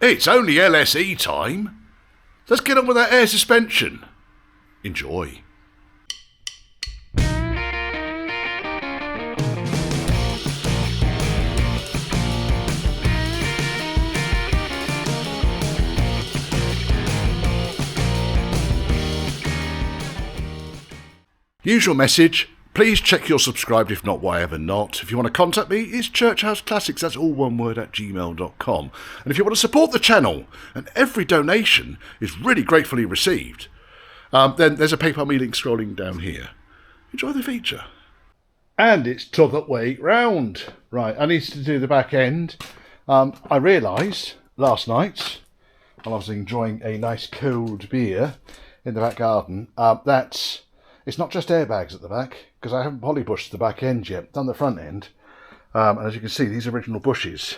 It's only LSE time. Let's get on with that air suspension. Enjoy. Usual message. Please check you're subscribed, if not, why ever not. If you want to contact me, it's churchhouseclassics, that's all one word, at gmail.com. And if you want to support the channel, and every donation is really gratefully received, then there's a PayPal me link scrolling down here. Enjoy the feature. And it's t'other way round. Right, I need to do the back end. I realised last night, while I was enjoying a nice cold beer in the back garden, that it's not just airbags at the back, because I haven't polybushed the back end yet, done the front end. And as you can see, these original bushes,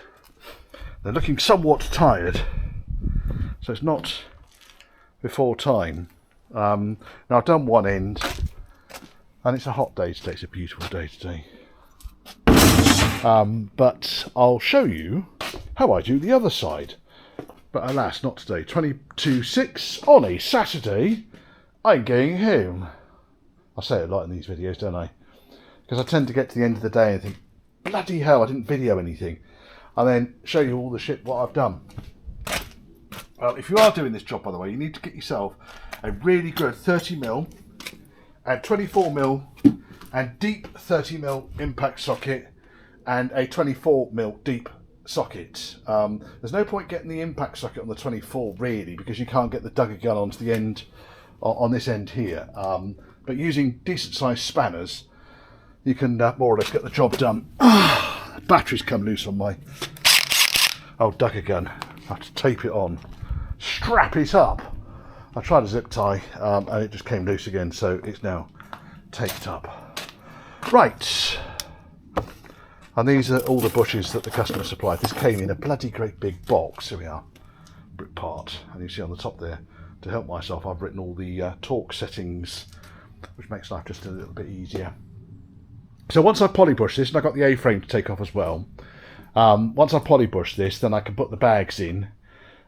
they're looking somewhat tired. So it's not before time. Now I've done one end, and it's a hot day today, it's a beautiful day today. But I'll show you how I do the other side. But alas, not today. 22/6 on a Saturday, I'm going home. I say it a lot in these videos, don't I? Because I tend to get to the end of the day and think, bloody hell, I didn't video anything. And then show you all the shit what I've done. Well, if you are doing this job, by the way, you need to get yourself a really good 30mm and 24mm and deep 30mm impact socket and a 24mm deep socket. There's no point getting the impact socket on the 24 really, because you can't get the Duggar gun onto the end, on this end here. But using decent sized spanners, you can more or less get the job done. Batteries come loose on my old Duggar gun. I have to tape it on, strap it up. I tried a zip tie and it just came loose again, so it's now taped up. Right, and these are all the bushes that the customer supplied. This came in a bloody great big box. Here we are, brick part, and you see on the top there, to help myself, I've written all the torque settings, which makes life just a little bit easier. So once I polybush this, and I've got the A-frame to take off as well, once I polybush this, then I can put the bags in,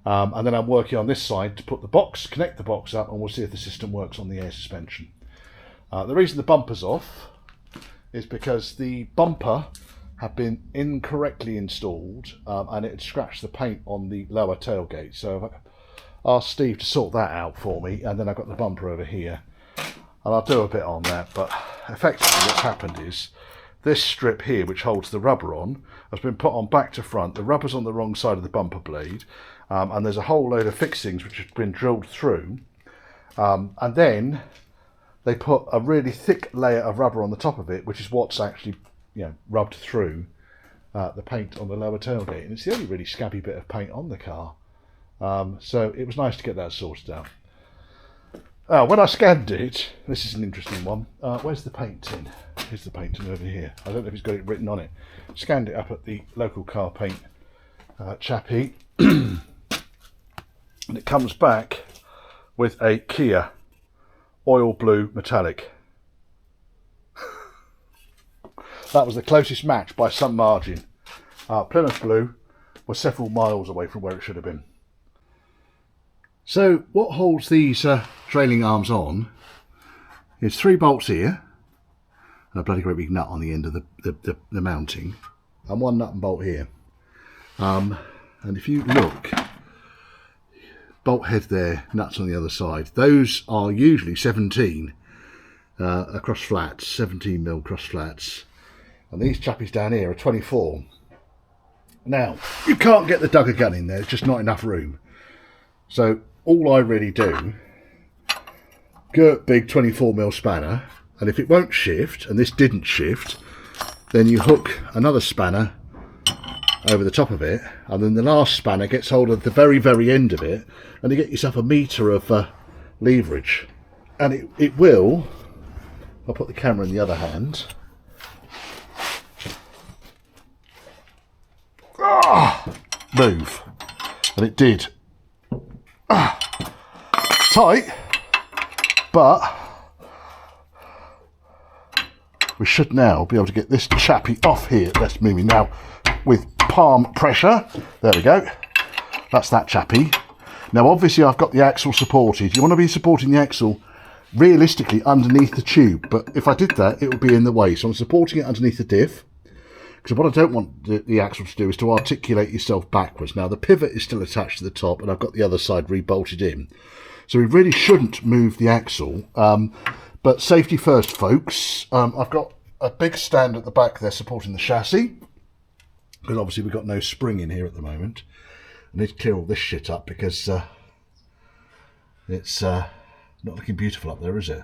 and then I'm working on this side to put the box, connect the box up, and we'll see if the system works on the air suspension. The reason the bumper's off is because the bumper had been incorrectly installed, and it had scratched the paint on the lower tailgate. So I've asked Steve to sort that out for me, and then I've got the bumper over here. And I'll do a bit on that, but effectively what's happened is this strip here, which holds the rubber on, has been put on back to front. The rubber's on the wrong side of the bumper blade, and there's a whole load of fixings which have been drilled through, and then they put a really thick layer of rubber on the top of it, which is what's actually, you know, rubbed through the paint on the lower tailgate, and it's the only really scabby bit of paint on the car. So it was nice to get that sorted out. When I scanned it, this is an interesting one. Where's the paint tin? Here's the paint tin over here. I don't know if it's got it written on it. Scanned it up at the local car paint chappie, and it comes back with a Kia oil blue metallic. That was the closest match by some margin. Plymouth blue was several miles away from where it should have been. So what holds these trailing arms on is 3 bolts here, and a bloody great big nut on the end of the mounting, and 1 nut and bolt here. And if you look, bolt head there, nuts on the other side. Those are usually 17 across flats, 17mm cross flats, and these chappies down here are 24. Now, you can't get the Duggar gun in there, there's just not enough room. So all I really do, girt big 24mm spanner, and if it won't shift, and this didn't shift, then you hook another spanner over the top of it, and then the last spanner gets hold of the very, very end of it, and you get yourself a metre of leverage. And it will, I'll put the camera in the other hand, move. And it did. Tight, but we should now be able to get this chappie off here. Let's move it now with palm pressure. There we go. That's that chappy. Now obviously I've got the axle supported. You want to be supporting the axle realistically underneath the tube, but if I did that it would be in the way. So I'm supporting it underneath the diff, because what I don't want the axle to do is to articulate yourself backwards. Now the pivot is still attached to the top and I've got the other side re-bolted in. So we really shouldn't move the axle. But safety first, folks. I've got a big stand at the back there supporting the chassis, because obviously we've got no spring in here at the moment. I need to clear all this shit up because it's not looking beautiful up there, is it?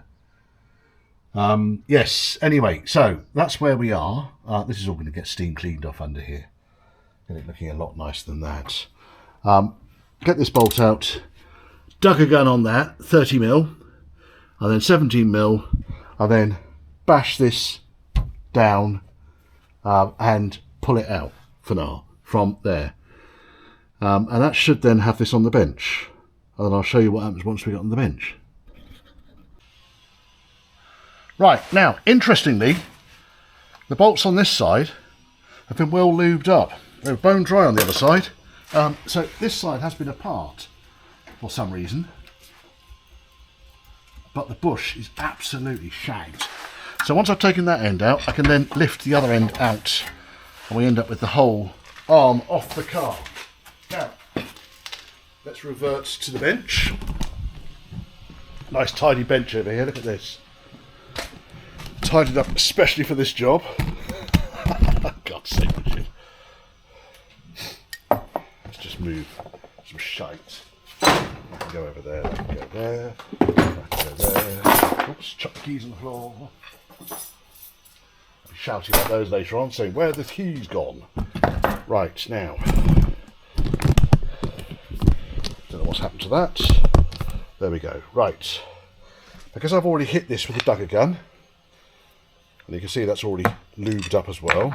Yes, anyway, so that's where we are. This is all going to get steam cleaned off under here. Get it looking a lot nicer than that. Get this bolt out, dug a gun on that, 30mm, and then 17mm, and then bash this down and pull it out for now from there. And that should then have this on the bench. And then I'll show you what happens once we get on the bench. Right, now, interestingly, the bolts on this side have been well lubed up. They're bone dry on the other side. So this side has been apart for some reason. But the bush is absolutely shagged. So once I've taken that end out, I can then lift the other end out. And we end up with the whole arm off the car. Now, let's revert to the bench. Nice tidy bench over here, look at this. Tidied up especially for this job. God's sake, Richard. Let's just move some shite. I can go over there, I can go there, I can go there. Oops, chuck the keys on the floor. I'll be shouting about those later on, saying, where are the keys gone? Right, now. Don't know what's happened to that. There we go. Right. Because I've already hit this with a dugger gun, and you can see that's already lubed up as well.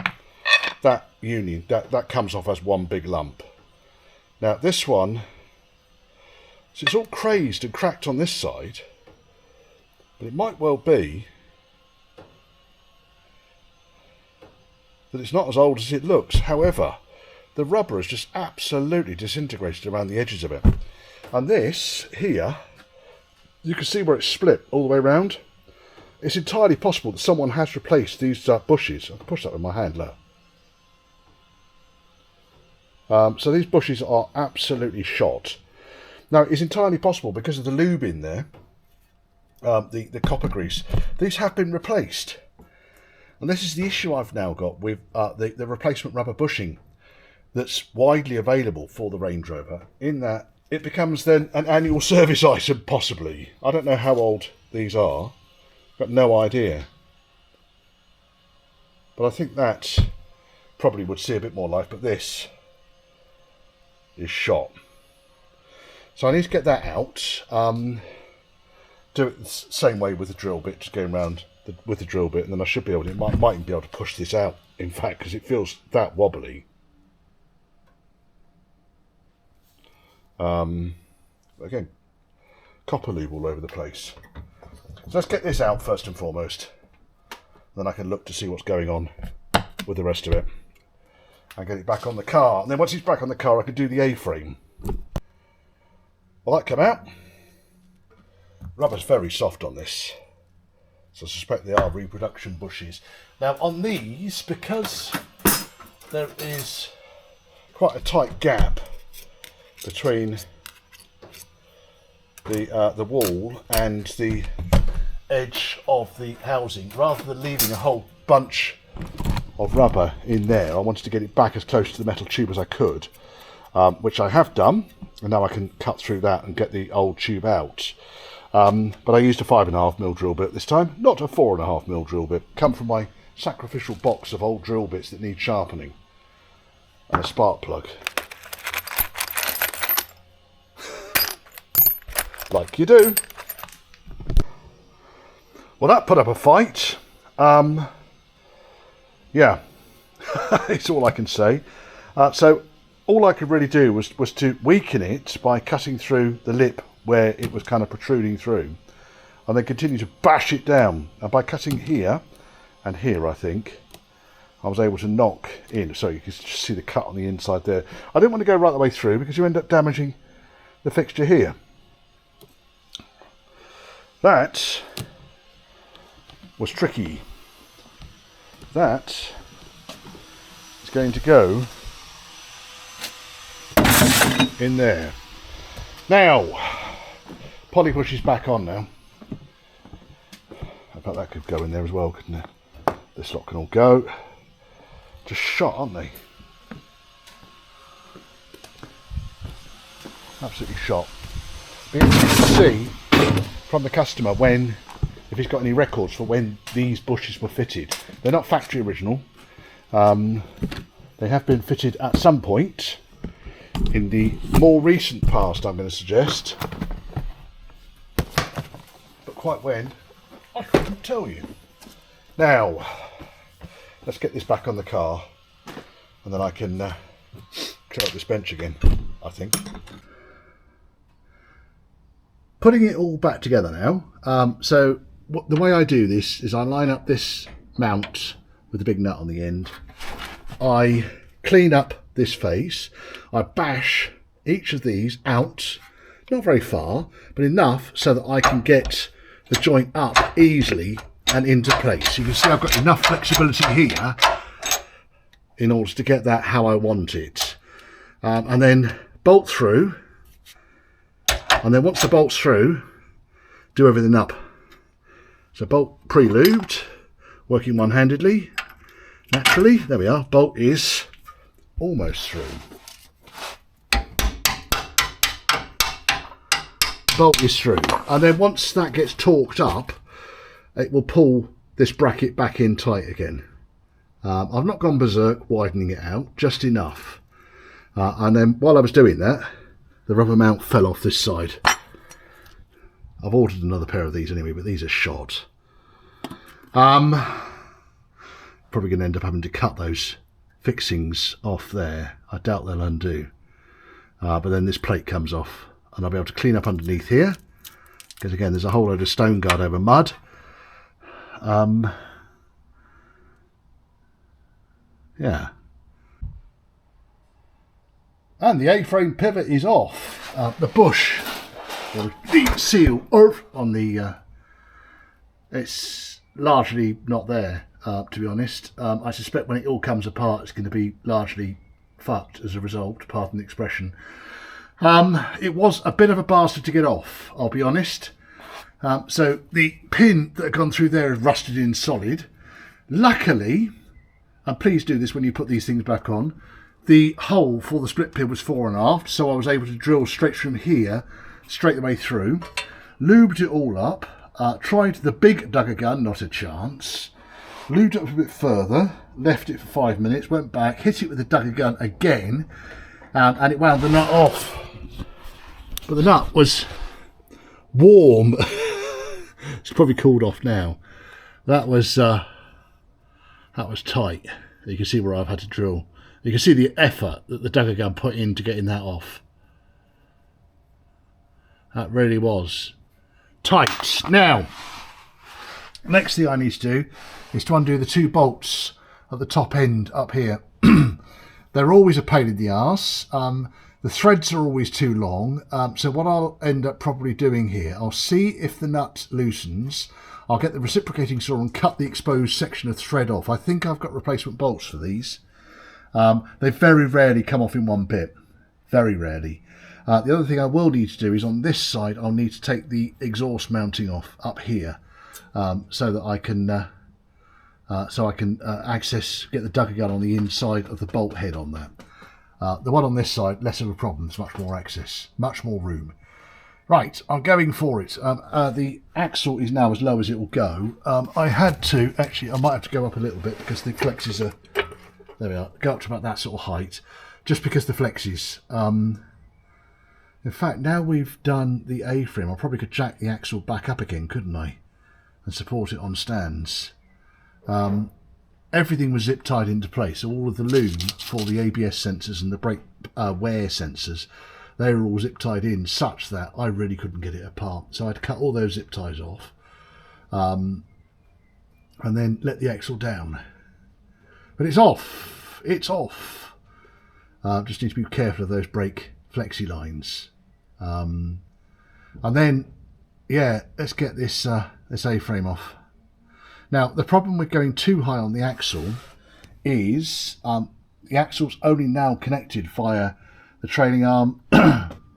That union, that comes off as one big lump. Now this one, so it's all crazed and cracked on this side, but it might well be that it's not as old as it looks. However, the rubber is just absolutely disintegrated around the edges of it. And this here, you can see where it's split all the way around. It's entirely possible that someone has replaced these bushes. I can push that with my hand, look. So these bushes are absolutely shot. Now, it's entirely possible because of the lube in there, the copper grease, these have been replaced. And this is the issue I've now got with the replacement rubber bushing that's widely available for the Range Rover, in that it becomes then an annual service item, possibly. I don't know how old these are. Got no idea. But I think that probably would see a bit more life, but this is shot. So I need to get that out. Do it the same way with the drill bit, just going around with the drill bit, and then I should be able to, might even be able to push this out, in fact, because it feels that wobbly. Again, copper lube all over the place. So let's get this out first and foremost. Then I can look to see what's going on with the rest of it. And get it back on the car. And then once it's back on the car, I can do the A-frame. Will that come out? Rubber's very soft on this. So I suspect they are reproduction bushes. Now on these, because there is quite a tight gap between the wall and the edge of the housing, rather than leaving a whole bunch of rubber in there, I wanted to get it back as close to the metal tube as I could, which I have done, and now I can cut through that and get the old tube out. But I used a 5.5mm drill bit this time, not a 4.5mm drill bit. Come from my sacrificial box of old drill bits that need sharpening, and a spark plug. Like you do. Well, that put up a fight. Yeah, it's all I can say. So all I could really do was to weaken it by cutting through the lip where it was kind of protruding through, and then continue to bash it down. And by cutting here and here, I think I was able to knock in. So you can just see the cut on the inside there. I didn't want to go right the way through because you end up damaging the fixture here. That was tricky. That is going to go in there. Now, Polybush is back on now. I bet that could go in there as well, couldn't it? This lot can all go. Just shot, aren't they? Absolutely shot. Be interesting to see from the customer if he's got any records for when these bushes were fitted. They're not factory original. They have been fitted at some point in the more recent past, I'm going to suggest. But quite when, I couldn't tell you. Now, let's get this back on the car and then I can clear up this bench again, I think. Putting it all back together now. So the way I do this is I line up this mount with the big nut on the end. I clean up this face. I bash each of these out, not very far, but enough so that I can get the joint up easily and into place. You can see I've got enough flexibility here in order to get that how I want it. And then bolt through. And then once the bolt's through, do everything up. So bolt pre-lubed, working one-handedly. Naturally, there we are, bolt is almost through. Bolt is through. And then once that gets torqued up, it will pull this bracket back in tight again. I've not gone berserk widening it out, just enough. And then while I was doing that, the rubber mount fell off this side. I've ordered another pair of these anyway, but these are shot. Probably going to end up having to cut those fixings off there. I doubt they'll undo. But then this plate comes off and I'll be able to clean up underneath here. Because again, there's a whole load of stone guard over mud. Yeah. And the A-frame pivot is off. The bush, or the seal on the, it's largely not there, to be honest. I suspect when it all comes apart, it's going to be largely fucked as a result, pardon the expression. It was a bit of a bastard to get off, I'll be honest. So the pin that had gone through there is rusted in solid. Luckily, and please do this when you put these things back on, the hole for the split pin was fore and aft, so I was able to drill straight from here, straight the way through. Lubed it all up, tried the big dugger gun, not a chance. Lubed it up a bit further, left it for 5 minutes, went back, hit it with the dugger gun again, and it wound the nut off. But the nut was warm. It's probably cooled off now. That was tight. You can see where I've had to drill. You can see the effort that the dugger gun put into getting that off. That really was tight. Now, next thing I need to do is to undo the 2 bolts at the top end up here. They're always a pain in the arse. The threads are always too long. So what I'll end up probably doing here, I'll see if the nut loosens. I'll get the reciprocating saw and cut the exposed section of thread off. I think I've got replacement bolts for these. They very rarely come off in one bit. Very rarely. The other thing I will need to do is on this side, I'll need to take the exhaust mounting off up here, so that I can access, get the dugger gun on the inside of the bolt head on that. The one on this side, less of a problem. It's much more access, much more room. Right, I'm going for it. The axle is now as low as it will go. I had to, actually, I might have to go up a little bit because the flexes are, there we are, go up to about that sort of height, just because the flexes. In fact, now we've done the A-frame, I probably could jack the axle back up again, couldn't I? And support it on stands. Everything was zip tied into place, so all of the loom for the ABS sensors and the brake wear sensors, they were all zip tied in such that I really couldn't get it apart. So I had to cut all those zip ties off, and then let the axle down. But it's off. It's off. Just need to be careful of those brake flexi lines. And then, yeah, let's get this A-frame off. Now, the problem with going too high on the axle is the axle's only now connected via the trailing arm,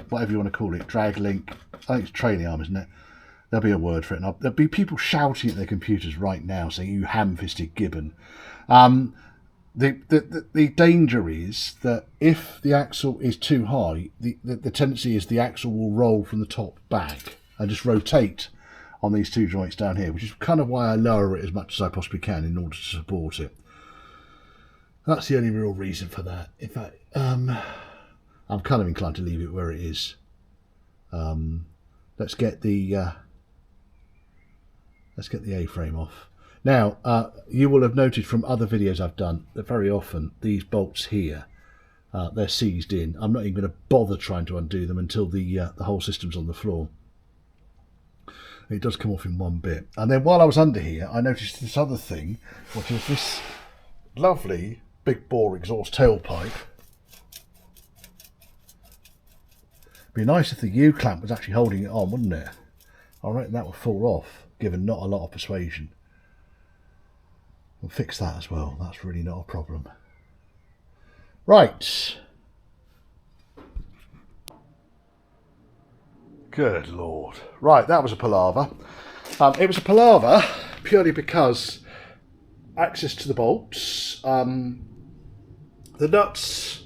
whatever you want to call it, drag link. I think it's trailing arm, isn't it? There'll be a word for it. And there'll be people shouting at their computers right now saying, "You ham-fisted gibbon." The danger is that if the axle is too high, the tendency is the axle will roll from the top back and just rotate on these two joints down here, which is kind of why I lower it as much as I possibly can in order to support it. That's the only real reason for that. In fact, I'm kind of inclined to leave it where it is. Let's get the A-frame off. Now, you will have noted from other videos I've done that very often these bolts here, they're seized in. I'm not even going to bother trying to undo them until the whole system's on the floor. It does come off in one bit. And then while I was under here, I noticed this other thing, which is this lovely big bore exhaust tailpipe. Be nice if the U-clamp was actually holding it on, wouldn't it? I reckon that would fall off, given not a lot of persuasion. We'll fix that as well. That's really not a problem. Right. Good Lord. Right, that was a palaver. It was a palaver purely because access to the bolts, the nuts,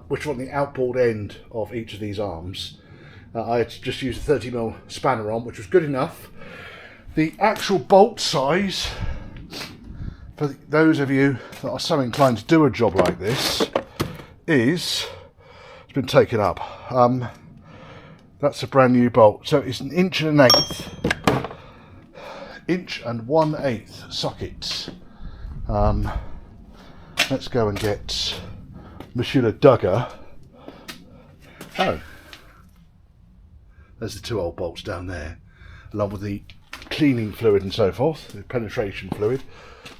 which are on the outboard end of each of these arms, I had just used a 30mm spanner on, which was good enough. The actual bolt size, for those of you that are so inclined to do a job like this, it's been taken up. That's a brand new bolt, so it's 1 1/8 sockets. Let's go and get Monsieur Le Dugger. Oh, there's the two old bolts down there, along with the cleaning fluid and so forth, the penetration fluid.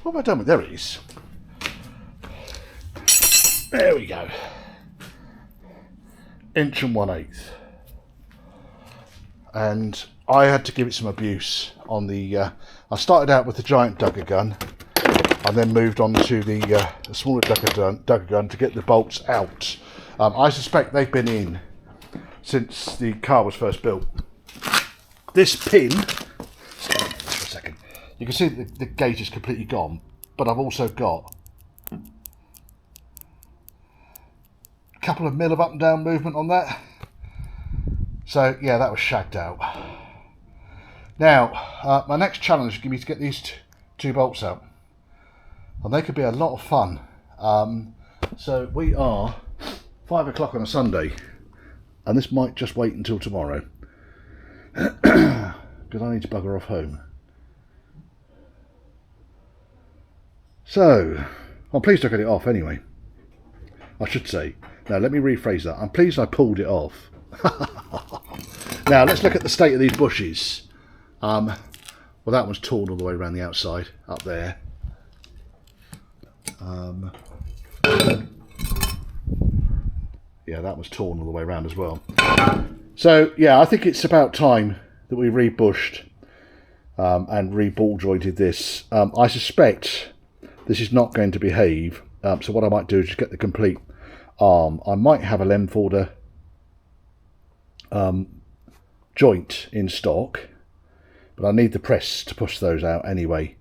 What have I done with? There it is. There we go. 1 1/8. And I had to give it some abuse on the. I started out with the giant Dugger gun, and then moved on to the smaller Dugger gun to get the bolts out. I suspect they've been in since the car was first built. This pin, for a second, you can see the gauge is completely gone, but I've also got a couple of mil of up and down movement on that. So yeah, that was shagged out. Now, my next challenge is going to be to get these two bolts out, and they could be a lot of fun. So we are 5 o'clock on a Sunday, and this might just wait until tomorrow because I need to bugger off home. So I'm pleased I got it off anyway. I should say. Now let me rephrase that. I'm pleased I pulled it off. Now let's look at the state of these bushes. Well, that one's torn all the way around the outside up there. Yeah, that was torn all the way around as well. So yeah, I think it's about time that we rebushed and re-ball jointed this. I suspect this is not going to behave, so what I might do is just get the complete arm. I might have a Lemforder joint in stock, but I need the press to push those out anyway,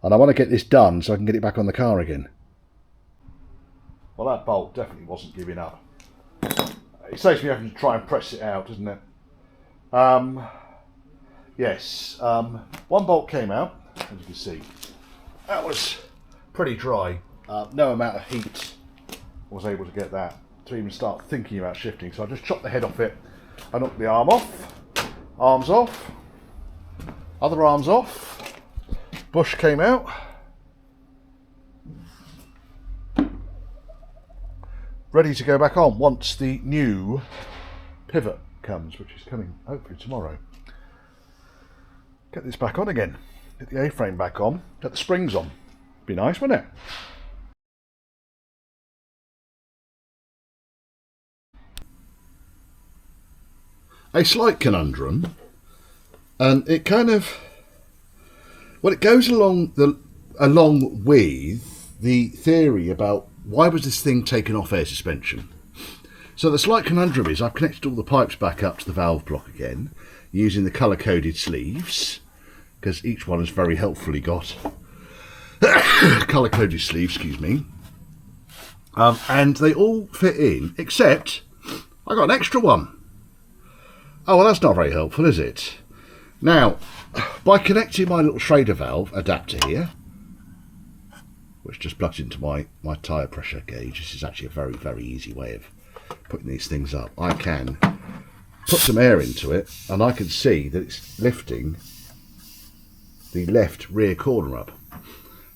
and I want to get this done so I can get it back on the car again. Well, that bolt definitely wasn't giving up. It saves me having to try and press it out, doesn't it? Yes, one bolt came out, as you can see. That was pretty dry. No amount of heat was able to get that to even start thinking about shifting, so I just chopped the head off it. I knocked the arm off, arms off, other arms off, bush came out, ready to go back on once the new pivot comes, which is coming hopefully tomorrow. Get this back on again, get the A-frame back on, get the springs on. Be nice, wouldn't it? a slight conundrum, and it kind of, well, it goes along with the theory about why was this thing taken off air suspension. So the slight conundrum is I've connected all the pipes back up to the valve block again using the colour-coded sleeves, because each one has very helpfully got colour-coded sleeves, excuse me. And they all fit in, except I got an extra one. Oh, well, that's not very helpful, is it? Now, by connecting my little Schrader valve adapter here, which just plugs into my tyre pressure gauge, this is actually a very, very easy way of putting these things up. I can put some air into it, and I can see that it's lifting the left rear corner up.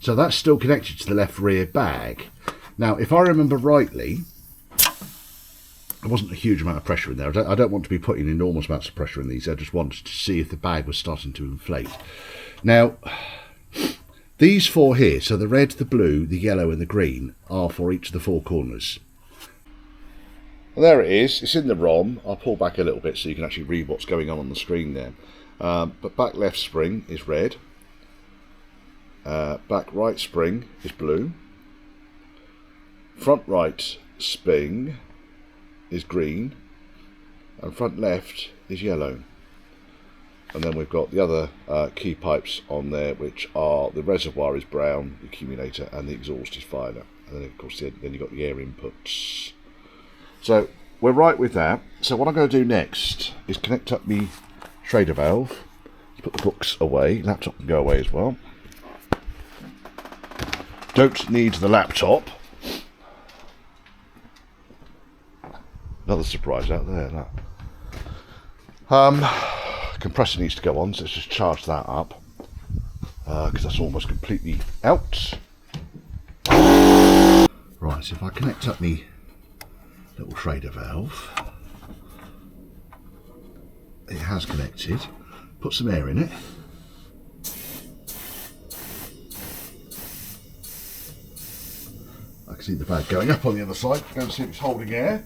So that's still connected to the left rear bag. Now, if I remember rightly, there wasn't a huge amount of pressure in there. I don't want to be putting enormous amounts of pressure in these. I just wanted to see if the bag was starting to inflate. Now, these four here, so the red, the blue, the yellow and the green, are for each of the four corners. Well, there it is. It's in the ROM. I'll pull back a little bit so you can actually read what's going on the screen there. But back left spring is red. Back right spring is blue. Front right spring is green. And front left is yellow. And then we've got the other key pipes on there, which are the reservoir is brown, the accumulator, and the exhaust is violet. And then, of course, then you've got the air inputs. So we're right with that. So what I'm going to do next is connect up the Schrader valve. Put the books away. Laptop can go away as well. Don't need the laptop. Another surprise out there. That. Compressor needs to go on, so let's just charge that up. Because that's almost completely out. Right, so if I connect up the little Schrader valve, it has connected. Put some air in it. I can see the bag going up on the other side. Go and see if it's holding air.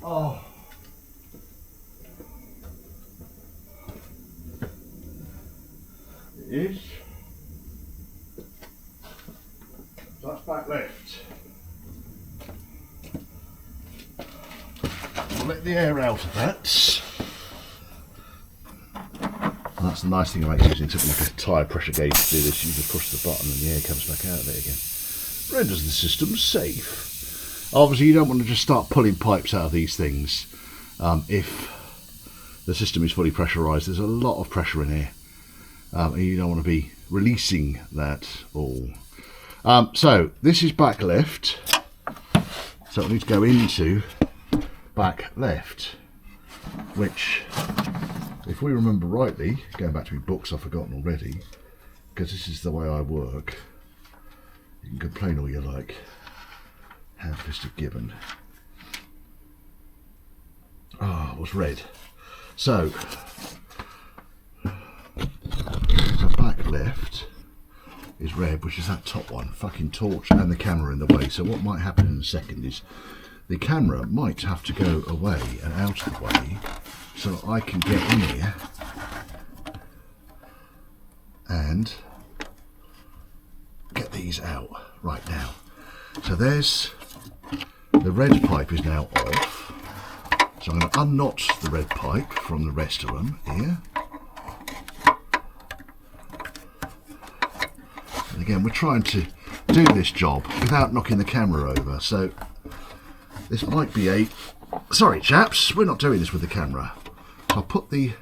Oh. It is. So that's back left. I'll let the air out of that. And that's the nice thing about using something like a tyre pressure gauge to do this. You just push the button and the air comes back out of it again. Renders the system safe. Obviously you don't want to just start pulling pipes out of these things if the system is fully pressurised. There's a lot of pressure in here. And you don't want to be releasing that all. So this is back left. So it needs to go into back left, which, if we remember rightly, going back to my books I've forgotten already, because this is the way I work. You can complain all you like. Hand-fisted gibbon. Ah, it was red. So back left is red, which is that top one. Fucking torch and the camera in the way. So what might happen in a second is the camera might have to go away and out of the way so that I can get in here and get these out right now. So there's the red pipe is now off. So I'm going to unknot the red pipe from the rest of them here. And again, we're trying to do this job without knocking the camera over. So this might be a... Sorry chaps, we're not doing this with the camera. So I'll put the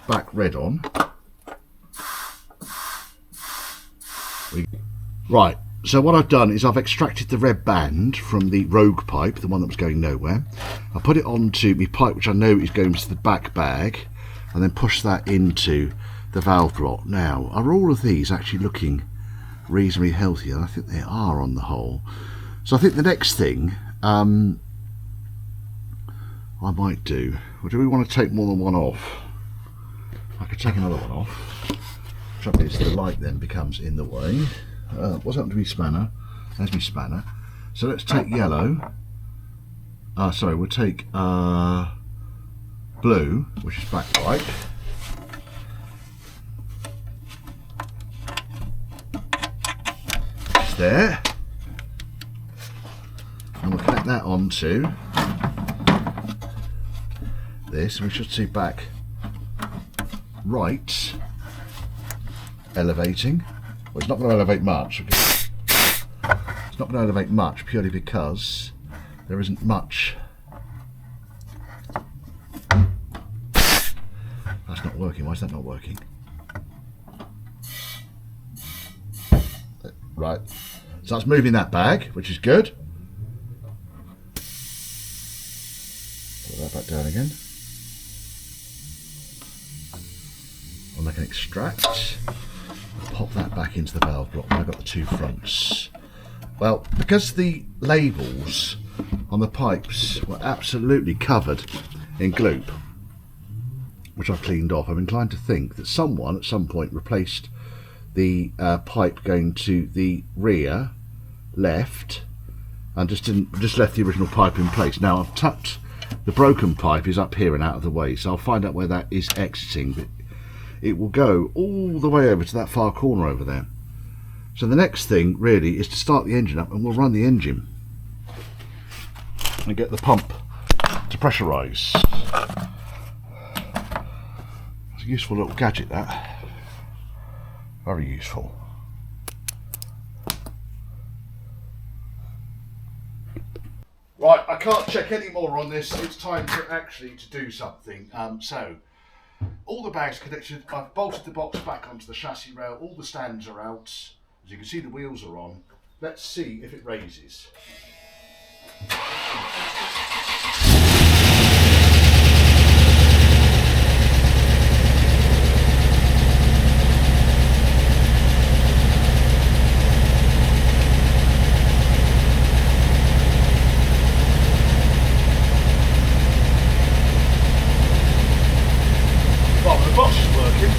back red on. Right, so what I've done is I've extracted the red band from the rogue pipe, the one that was going nowhere. I put it onto my pipe, which I know is going to the back bag, and then push that into the valve block. Now, are all of these actually looking reasonably healthy? And I think they are on the whole. So I think the next thing I might do, or do we want to take more than one off? I could take another one off. Trouble is the light then becomes in the way. What's happened to me spanner? There's my spanner. So let's take yellow. Sorry, we'll take blue, which is backlight. Which is there. And we'll connect that onto this, and we should see back right elevating. Well, it's not going to elevate much. It's not going to elevate much purely because there isn't much. That's not working. Why is that not working? Right. So that's moving that bag, which is good. Put that back down again. And I can extract. Pop that back into the valve block. I've got the two fronts. Well, because the labels on the pipes were absolutely covered in gloop, which I've cleaned off, I'm inclined to think that someone at some point replaced the pipe going to the rear left and just left the original pipe in place. Now I've tucked the broken pipe is up here and out of the way, so I'll find out where that is exiting, but it will go all the way over to that far corner over there. So the next thing really is to start the engine up, and we'll run the engine and get the pump to pressurise. It's a useful little gadget, that. Very useful. Right, I can't check any more on this. It's time to actually do something. So all the bags connected. I've bolted the box back onto the chassis rail. All the stands are out. As you can see, the wheels are on. Let's see if it raises. Well, the box is working.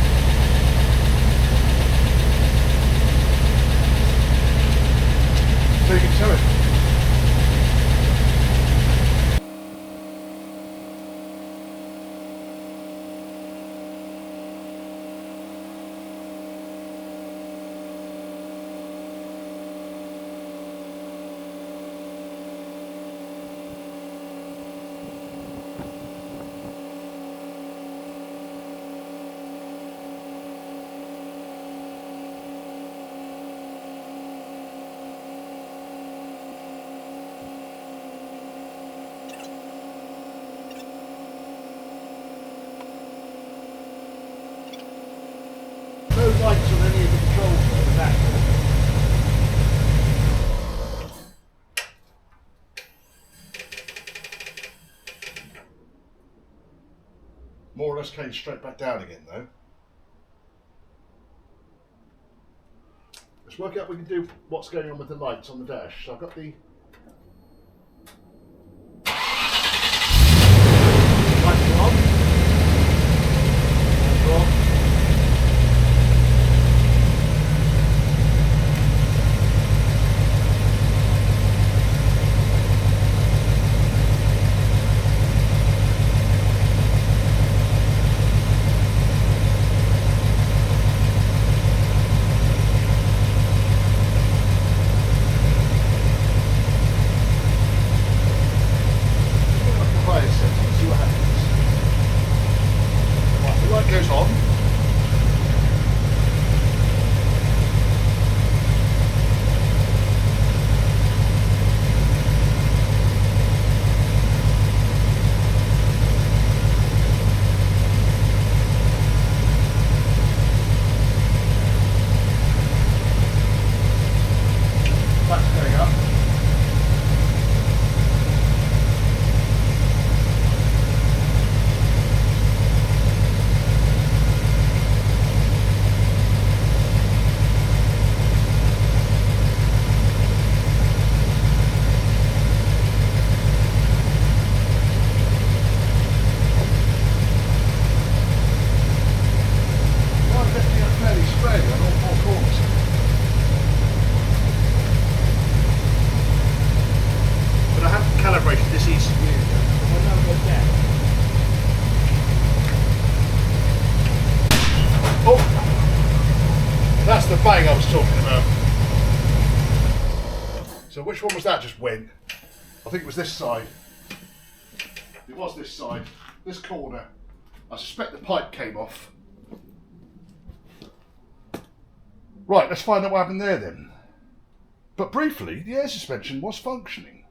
So you can tell it. No lights on any of the controls there, the back. More or less came straight back down again though. Let's work out we can do what's going on with the lights on the dash. So I've got the lights are on. Lights are on. bang I was talking about. So which one was that just went? I think it was this side. It was this side, this corner. I suspect the pipe came off. Right, let's find out what happened there then. But briefly, the air suspension was functioning.